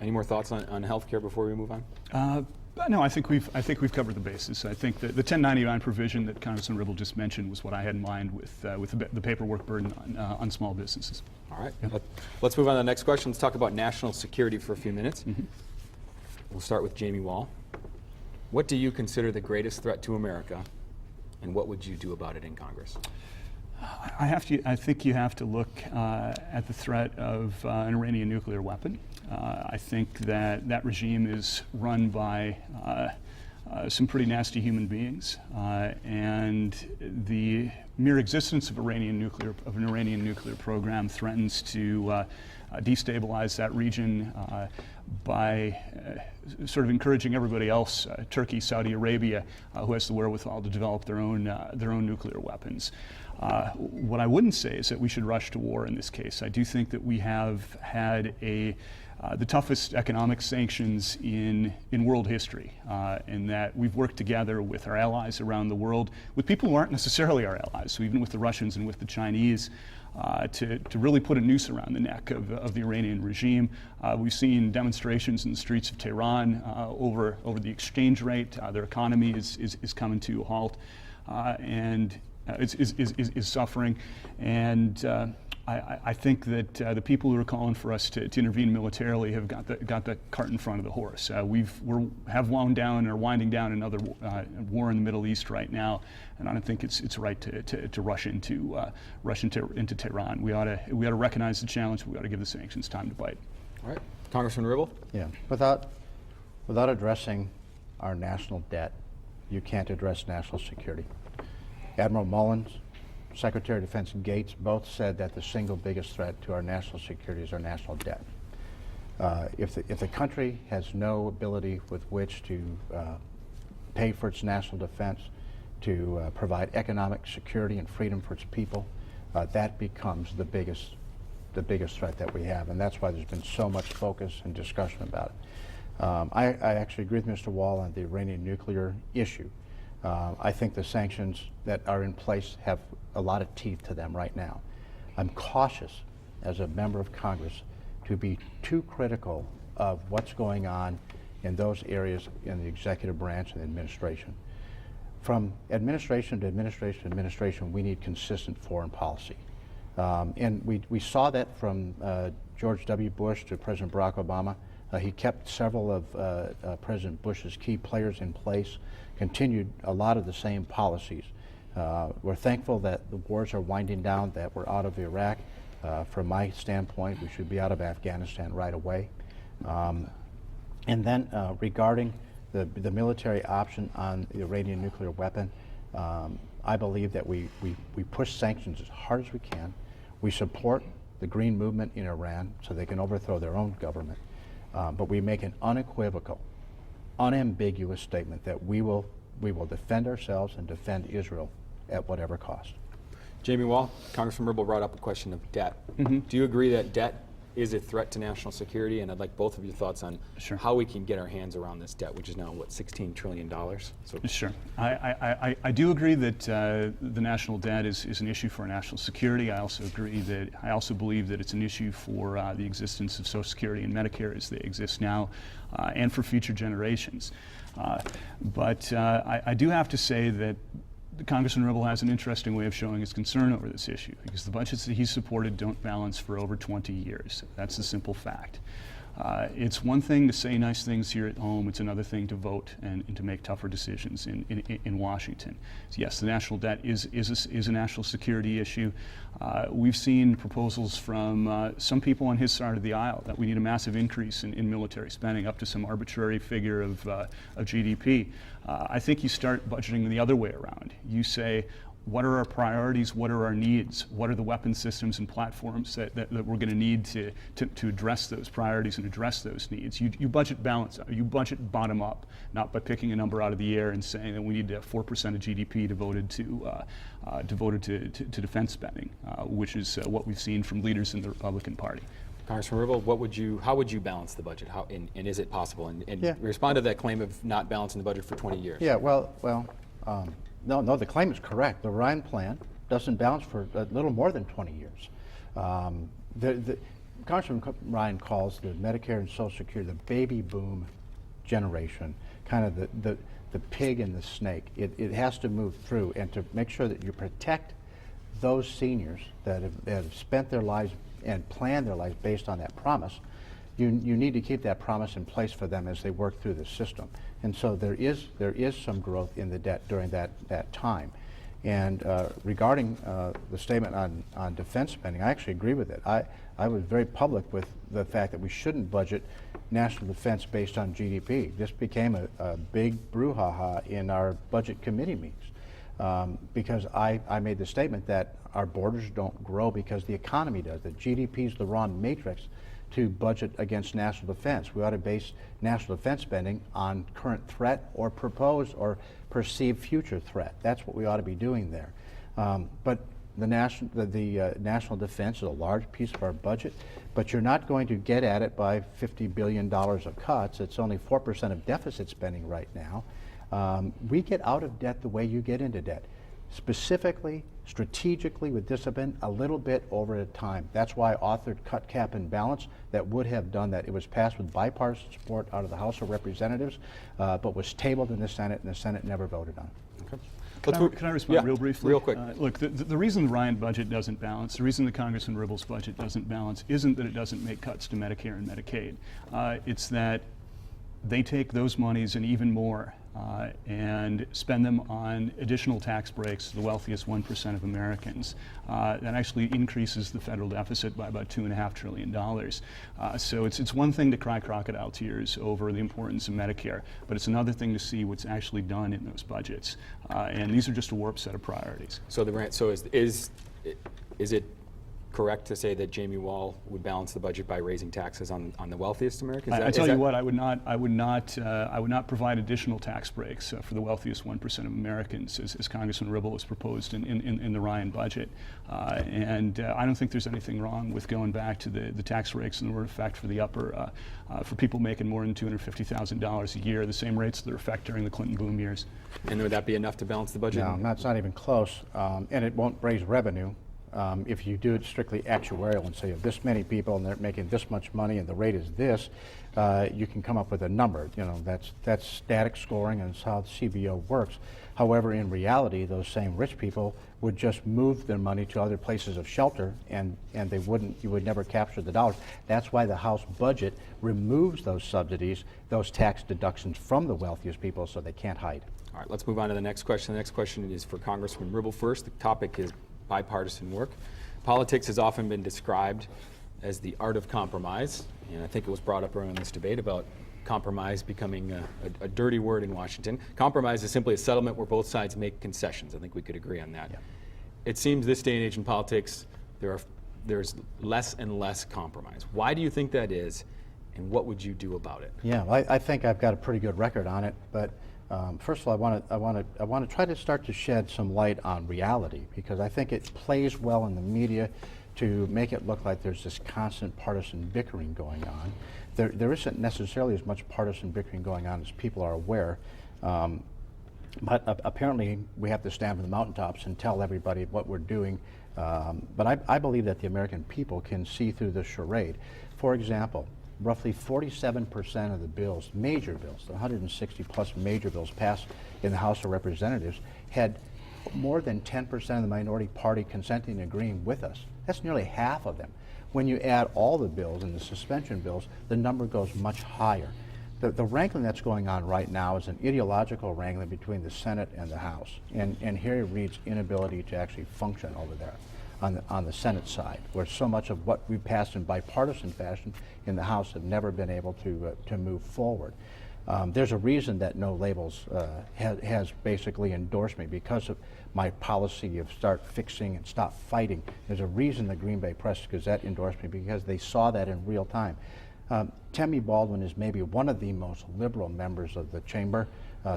any more thoughts on health care before we move on? No, I think we've covered the bases. I think the 1099 provision that Congressman Ribble just mentioned was what I had in mind with the paperwork burden on small businesses. All right. Yeah. Let's move on to the next question. Let's talk about national security for a few minutes. We'll start with Jamie Wall. What do you consider the greatest threat to America, and what would you do about it in Congress? I think you have to look at the threat of an Iranian nuclear weapon. I think that regime is run by some pretty nasty human beings, and the mere existence of an Iranian nuclear program threatens to destabilize that region by sort of encouraging everybody else, Turkey, Saudi Arabia, who has the wherewithal to develop their own nuclear weapons. What I wouldn't say is that we should rush to war in this case. I do think that we have had the toughest economic sanctions in world history, in that we've worked together with our allies around the world, with people who aren't necessarily our allies, so even with the Russians and with the Chinese, to really put a noose around the neck of the Iranian regime. We've seen demonstrations in the streets of Tehran over the exchange rate. Their economy is coming to a halt, and is suffering. And I think that the people who are calling for us to intervene militarily have got the cart in front of the horse. We have wound down or winding down another war in the Middle East right now, and I don't think it's right to rush into Tehran. We ought to recognize the challenge. We ought to give the sanctions time to bite. All right, Congressman Ribble. Yeah, without addressing our national debt, you can't address national security. Admiral Mullins, Secretary of Defense Gates both said that the single biggest threat to our national security is our national debt. If the country has no ability with which to pay for its national defense, to provide economic security and freedom for its people, that becomes the biggest threat that we have, and that's why there's been so much focus and discussion about it. I actually agree with Mr. Wall on the Iranian nuclear issue. I think the sanctions that are in place have a lot of teeth to them right now. I'm cautious as a member of Congress to be too critical of what's going on in those areas in the executive branch and administration. From administration to administration to administration, we need consistent foreign policy. And we saw that from George W. Bush to President Barack Obama. He kept several of President Bush's key players in place, continued a lot of the same policies. We're thankful that the wars are winding down, that we're out of Iraq. From my standpoint, we should be out of Afghanistan right away. And then regarding the military option on the Iranian nuclear weapon, I believe that we push sanctions as hard as we can. We support the Green Movement in Iran so they can overthrow their own government. But we make an unequivocal, unambiguous statement that we will defend ourselves and defend Israel at whatever cost. Jamie Wall, Congressman Ribble brought up a question of debt. Do you agree that debt is a threat to national security? And I'd like both of your thoughts on how we can get our hands around this debt, which is now, what, $16 trillion? So sure. I do agree that the national debt is an issue for national security. I also believe that it's an issue for the existence of Social Security and Medicare as they exist now, and for future generations. But I do have to say that Congressman Ribble has an interesting way of showing his concern over this issue, because the budgets that he supported don't balance for over 20 years. That's a simple fact. It's one thing to say nice things here at home. It's another thing to vote and to make tougher decisions in Washington. So yes, the national debt is a national security issue. We've seen proposals from some people on his side of the aisle that we need a massive increase in military spending, up to some arbitrary figure of GDP. I think you start budgeting the other way around. You say, what are our priorities, what are our needs, what are the weapon systems and platforms that we're going to need to address those priorities and address those needs. You budget balance, you budget bottom up, not by picking a number out of the air and saying that we need 4% of GDP devoted to defense spending, which is what we've seen from leaders in the Republican Party. Congressman Ribble, how would you balance the budget? And is it possible? And respond to that claim of not balancing the budget for 20 years. Yeah, no, the claim is correct. The Ryan plan doesn't balance for a little more than 20 years. Congressman Ryan calls the Medicare and Social Security the baby boom generation, kind of the pig and the snake. It has to move through, and to make sure that you protect those seniors that have spent their lives and planned their lives based on that promise, you need to keep that promise in place for them as they work through the system. And so there is some growth in the debt during that time. And regarding the statement on defense spending, I actually agree with it. I was very public with the fact that we shouldn't budget national defense based on GDP. This became a big brouhaha in our budget committee meetings because I made the statement that our borders don't grow because the economy does. That GDP is the wrong matrix to budget against national defense. We ought to base national defense spending on current threat or proposed or perceived future threat. That's what we ought to be doing there. But the national defense is a large piece of our budget, but you're not going to get at it by $50 billion of cuts. It's only 4% of deficit spending right now. We get out of debt the way you get into debt. Specifically, strategically, with discipline, a little bit over time. That's why I authored Cut, Cap, and Balance that would have done that. It was passed with bipartisan support out of the House of Representatives, but was tabled in the Senate, and the Senate never voted on it. Okay. Can I respond real briefly? Real quick. Look, the reason the Ryan budget doesn't balance, the reason the Congressman Ribble's budget doesn't balance, isn't that it doesn't make cuts to Medicare and Medicaid. It's that they take those monies and even more and spend them on additional tax breaks to the wealthiest 1% of Americans. That actually increases the federal deficit by about $2.5 trillion. So it's one thing to cry crocodile tears over the importance of Medicare, but it's another thing to see what's actually done in those budgets. And these are just a warped set of priorities. So is it correct to say that Jamie Wall would balance the budget by raising taxes on the wealthiest Americans? I tell you what, I would not provide additional tax breaks for the wealthiest 1% of Americans, as Congressman Ribble has proposed in the Ryan budget. And I don't think there's anything wrong with going back to the tax rates that were in effect for the upper, for people making more than $250,000 a year, the same rates that are in effect during the Clinton boom years. And would that be enough to balance the budget? No, that's not even close, and it won't raise revenue. If you do it strictly actuarial and say you have this many people and they're making this much money and the rate is this, you can come up with a number. You know, that's static scoring, and it's how the CBO works. However, in reality, those same rich people would just move their money to other places of shelter, and you would never capture the dollars. That's why the House budget removes those subsidies, those tax deductions from the wealthiest people, so they can't hide. All right, let's move on to the next question. The next question is for Congressman Ribble first. The topic is bipartisan work. Politics has often been described as the art of compromise, and I think it was brought up around this debate about compromise becoming a dirty word in Washington. Compromise is simply a settlement where both sides make concessions. I think we could agree on that. Yeah. It seems this day and age in politics, there's less and less compromise. Why do you think that is, and what would you do about it? Yeah, well, I think I've got a pretty good record on it, but first of all, I want to try to start to shed some light on reality, because I think it plays well in the media to make it look like there's this constant partisan bickering going on. There isn't necessarily as much partisan bickering going on as people are aware, but apparently we have to stand on the mountaintops and tell everybody what we're doing. But I believe that the American people can see through the charade. For example, roughly 47% of the bills, major bills, the 160 plus major bills passed in the House of Representatives, had more than 10% of the minority party consenting and agreeing with us. That's nearly half of them. When you add all the bills and the suspension bills, the number goes much higher. The wrangling that's going on right now is an ideological wrangling between the Senate and the House, and Harry Reid's inability to actually function over there on the Senate side, where so much of what we passed in bipartisan fashion in the House have never been able to move forward. There's a reason that No Labels has basically endorsed me because of my policy of start fixing and stop fighting. There's a reason the Green Bay Press-Gazette endorsed me because they saw that in real time. Tammy Baldwin is maybe one of the most liberal members of the chamber.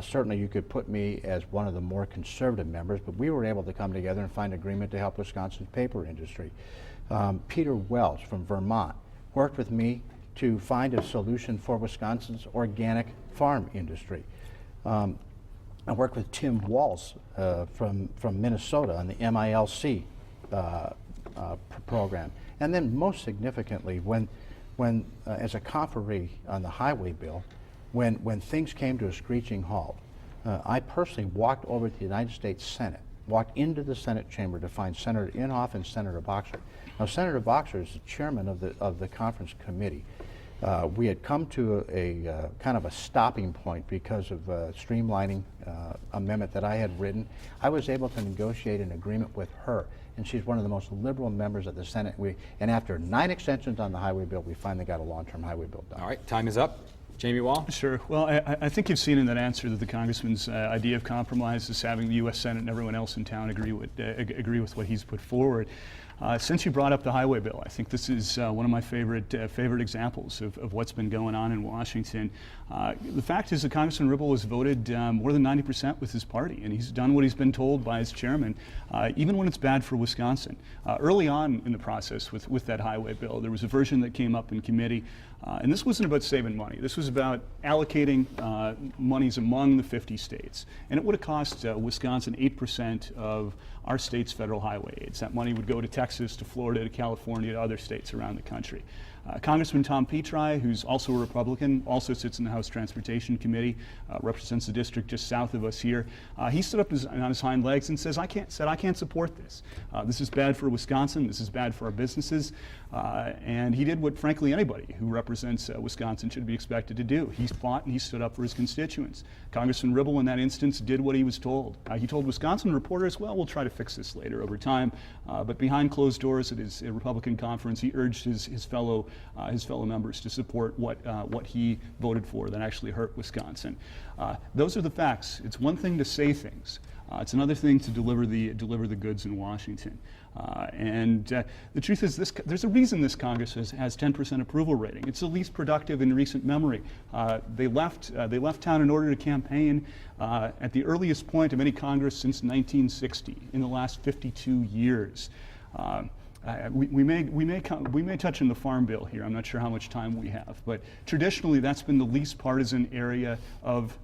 Certainly you could put me as one of the more conservative members, but we were able to come together and find agreement to help Wisconsin's paper industry. Peter Wells from Vermont worked with me to find a solution for Wisconsin's organic farm industry. I worked with Tim Walz from Minnesota on the MILC program. And then most significantly, when as a conferee on the highway bill, when things came to a screeching halt, I personally walked over to the United States Senate, walked into the Senate chamber to find Senator Inhofe and Senator Boxer. Now, Senator Boxer is the chairman of the conference committee. We had come to a kind of a stopping point because of a streamlining amendment that I had written. I was able to negotiate an agreement with her, and she's one of the most liberal members of the Senate. And after 9 extensions on the highway bill, we finally got a long-term highway bill done. All right, time is up. Jamie Wall? Sure. Well, I think you've seen in that answer that the Congressman's idea of compromise is having the U.S. Senate and everyone else in town agree with what he's put forward. Since you brought up the highway bill, I think this is one of my favorite examples of what's been going on in Washington. The fact is that Congressman Ribble has voted more than 90% with his party, and he's done what he's been told by his chairman, even when it's bad for Wisconsin. Early on in the process with that highway bill, there was a version that came up in committee, and this wasn't about saving money. This was about allocating monies among the 50 states, and it would have cost Wisconsin 8% of our state's federal highway aids. That money would go to Texas, to Florida, to California, to other states around the country. Congressman Tom Petri, who's also a Republican, also sits in the House Transportation Committee, represents the district just south of us here. He stood up on his hind legs and said, I can't support this. This is bad for Wisconsin. This is bad for our businesses. And he did what, frankly, anybody who represents Wisconsin should be expected to do. He fought and he stood up for his constituents. Congressman Ribble, in that instance, did what he was told. He told Wisconsin reporters, well, we'll try to fix this later over time. But behind closed doors at his Republican conference, he urged his fellow members to support what he voted for that actually hurt Wisconsin. Those are the facts. It's one thing to say things. It's another thing to deliver the goods in Washington. The truth is, there's a reason this Congress has 10% approval rating. It's the least productive in recent memory. They left town in order to campaign at the earliest point of any Congress since 1960, in the last 52 years. We may touch on the Farm Bill here. I'm not sure how much time we have, but traditionally that's been the least partisan area of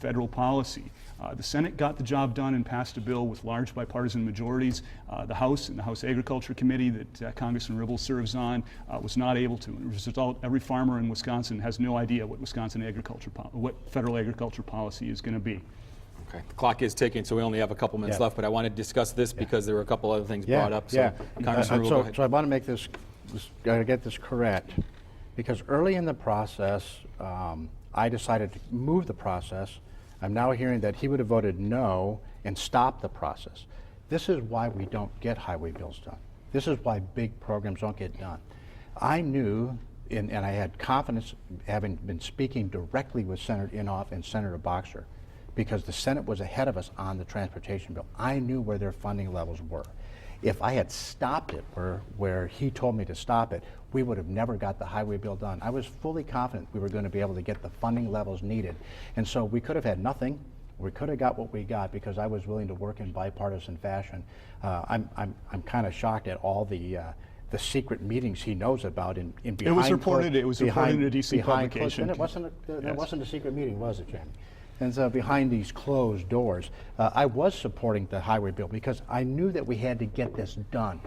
federal policy. The Senate got the job done and passed a bill with large bipartisan majorities. The House and the House Agriculture Committee that Congressman Ribble serves on was not able to. And as a result, every farmer in Wisconsin has no idea what what federal agriculture policy is going to be. Okay, the clock is ticking, so we only have a couple minutes left, but I want to discuss this because there were a couple other things brought up. So, Congressman Ribble, go ahead. So I want to make this get this correct, because early in the process, I decided to move the process. I'm now hearing that he would have voted no and stopped the process. This is why we don't get highway bills done. This is why big programs don't get done. I knew, and I had confidence, having been speaking directly with Senator Inhofe and Senator Boxer, because the Senate was ahead of us on the transportation bill. I knew where their funding levels were. If I had stopped it where he told me to stop it, we would have never got the highway bill done. I was fully confident we were going to be able to get the funding levels needed. And so we could have had nothing. We could have got what we got because I was willing to work in bipartisan fashion. I'm kind of shocked at all the secret meetings he knows about in behind. It was reported in a DC publication. And it wasn't a secret meeting, was it, Jamie? And so behind these closed doors, I was supporting the highway bill because I knew that we had to get this done.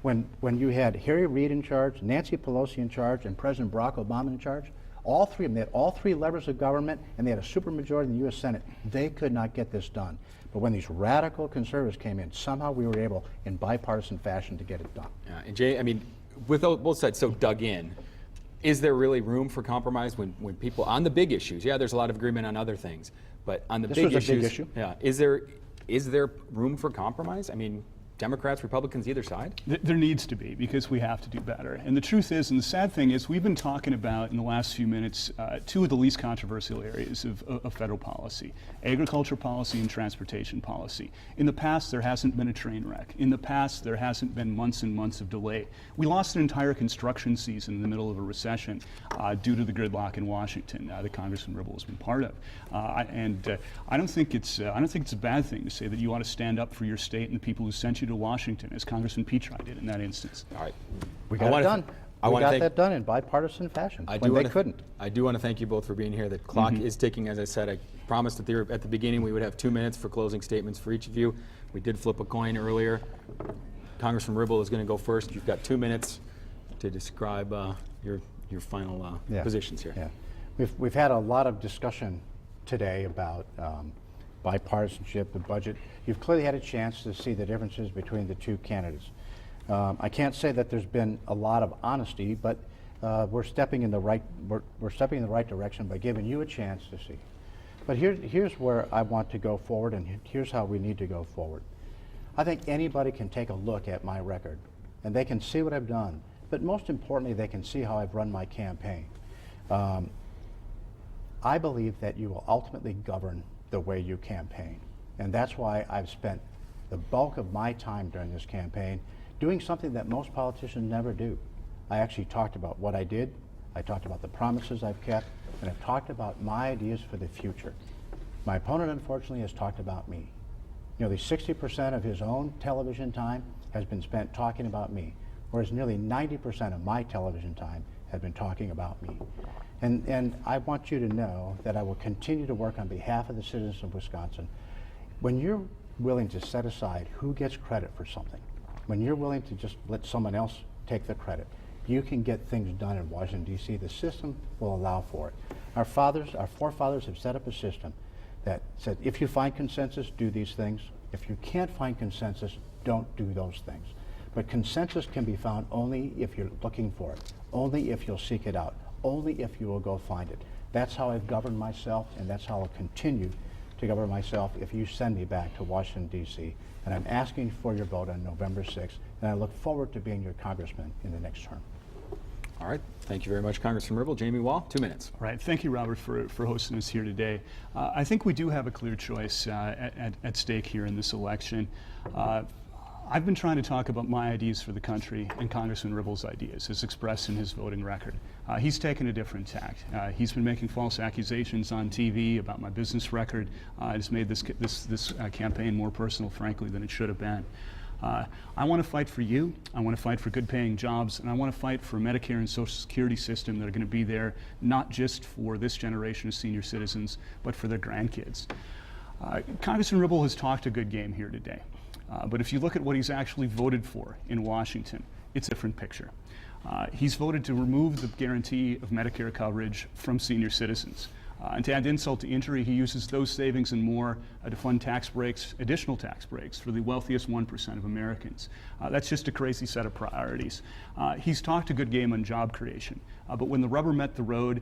When you had Harry Reid in charge, Nancy Pelosi in charge, and President Barack Obama in charge, all three of them, they had all three levers of government, and they had a supermajority in the U.S. Senate. They could not get this done. But when these radical conservatives came in, somehow we were able, in bipartisan fashion, to get it done. Yeah, and Jay, I mean, with both sides so dug in, is there really room for compromise when people, on the big issues, there's a lot of agreement on other things, but on the big issues, big issue. yeah, is there room for compromise? I mean, Democrats, Republicans, either side? There needs to be, because we have to do better. And the truth is, and the sad thing is, we've been talking about in the last few minutes two of the least controversial areas of federal policy: agriculture policy and transportation policy. In the past, there hasn't been a train wreck. In the past, there hasn't been months and months of delay. We lost an entire construction season in the middle of a recession due to the gridlock in Washington that Congressman Ribble has been part of. I don't think it's a bad thing to say that you ought to stand up for your state and the people who sent you to Washington, as Congressman Petri did in that instance. All right. We got it done. We got that done in bipartisan fashion when they couldn't. I do want to thank you both for being here. The clock is ticking, as I said. I promised at the beginning we would have 2 minutes for closing statements for each of you. We did flip a coin earlier. Congressman Ribble is going to go first. You've got 2 minutes to describe your final positions here. Yeah. We've had a lot of discussion today about bipartisanship, the budget. You've clearly had a chance to see the differences between the two candidates. I can't say that there's been a lot of honesty, but we're stepping in the right direction by giving you a chance to see. But here's where I want to go forward, and here's how we need to go forward. I think anybody can take a look at my record, and they can see what I've done. But most importantly, they can see how I've run my campaign. I believe that you will ultimately govern the way you campaign. And that's why I've spent the bulk of my time during this campaign doing something that most politicians never do. I actually talked about what I did, I talked about the promises I've kept, and I've talked about my ideas for the future. My opponent, unfortunately, has talked about me. Nearly 60% of his own television time has been spent talking about me, whereas nearly 90% of my television time has been talking about me. And I want you to know that I will continue to work on behalf of the citizens of Wisconsin. When you're willing to set aside who gets credit for something, when you're willing to just let someone else take the credit, you can get things done in Washington, D.C. The system will allow for it. Our forefathers have set up a system that said, if you find consensus, do these things. If you can't find consensus, don't do those things. But consensus can be found only if you're looking for it, only if you'll seek it out, only if you will go find it. That's how I've governed myself, and that's how I'll continue to govern myself if you send me back to Washington, D.C. And I'm asking for your vote on November 6th, and I look forward to being your congressman in the next term. All right. Thank you very much, Congressman Ribble. Jamie Wall, 2 minutes. All right. Thank you, Robert, for hosting us here today. I think we do have a clear choice at stake here in this election. I've been trying to talk about my ideas for the country and Congressman Ribble's ideas, as expressed in his voting record. He's taken a different tack. He's been making false accusations on TV about my business record. It's made this campaign more personal, frankly, than it should have been. I want to fight for you. I want to fight for good-paying jobs, and I want to fight for a Medicare and Social Security system that are going to be there not just for this generation of senior citizens, but for their grandkids. Congressman Ribble has talked a good game here today. But if you look at what he's actually voted for in Washington, it's a different picture. He's voted to remove the guarantee of Medicare coverage from senior citizens. And to add insult to injury, he uses those savings and more to fund tax breaks, additional tax breaks for the wealthiest 1% of Americans. That's just a crazy set of priorities. He's talked a good game on job creation, but when the rubber met the road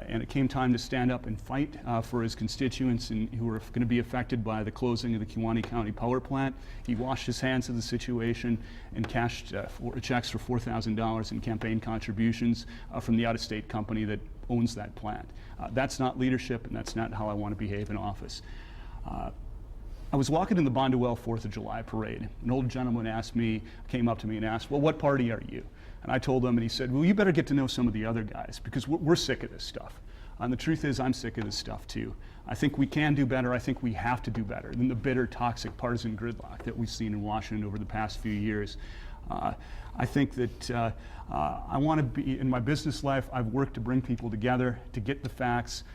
and it came time to stand up and fight for his constituents who were going to be affected by the closing of the Kewaunee County Power Plant, he washed his hands of the situation and cashed checks for $4,000 in campaign contributions from the out-of-state company that owns that plant. That's not leadership, and that's not how I want to behave in office. I was walking in the Bondwell 4th of July parade. An old gentleman came up to me and asked, well, what party are you? And I told him, and he said, well, you better get to know some of the other guys, because we're sick of this stuff. And the truth is, I'm sick of this stuff too. I think we can do better. I think we have to do better than the bitter, toxic partisan gridlock that we've seen in Washington over the past few years. I think that I want to be, in my business life, I've worked to bring people together, to get the facts,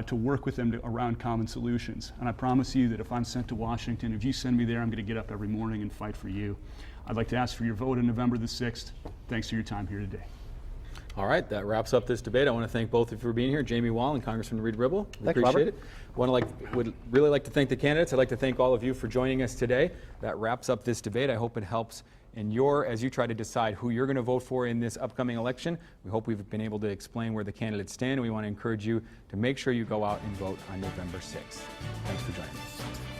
to work with them around common solutions. And I promise you that if I'm sent to Washington, if you send me there, I'm going to get up every morning and fight for you. I'd like to ask for your vote on November the 6th. Thanks for your time here today. All right, that wraps up this debate. I want to thank both of you for being here, Jamie Wall and Congressman Reid Ribble. We appreciate it. Would really like to thank the candidates. I'd like to thank all of you for joining us today. That wraps up this debate. I hope it helps as you try to decide who you're going to vote for in this upcoming election. We hope we've been able to explain where the candidates stand, and we want to encourage you to make sure you go out and vote on November 6th. Thanks for joining us.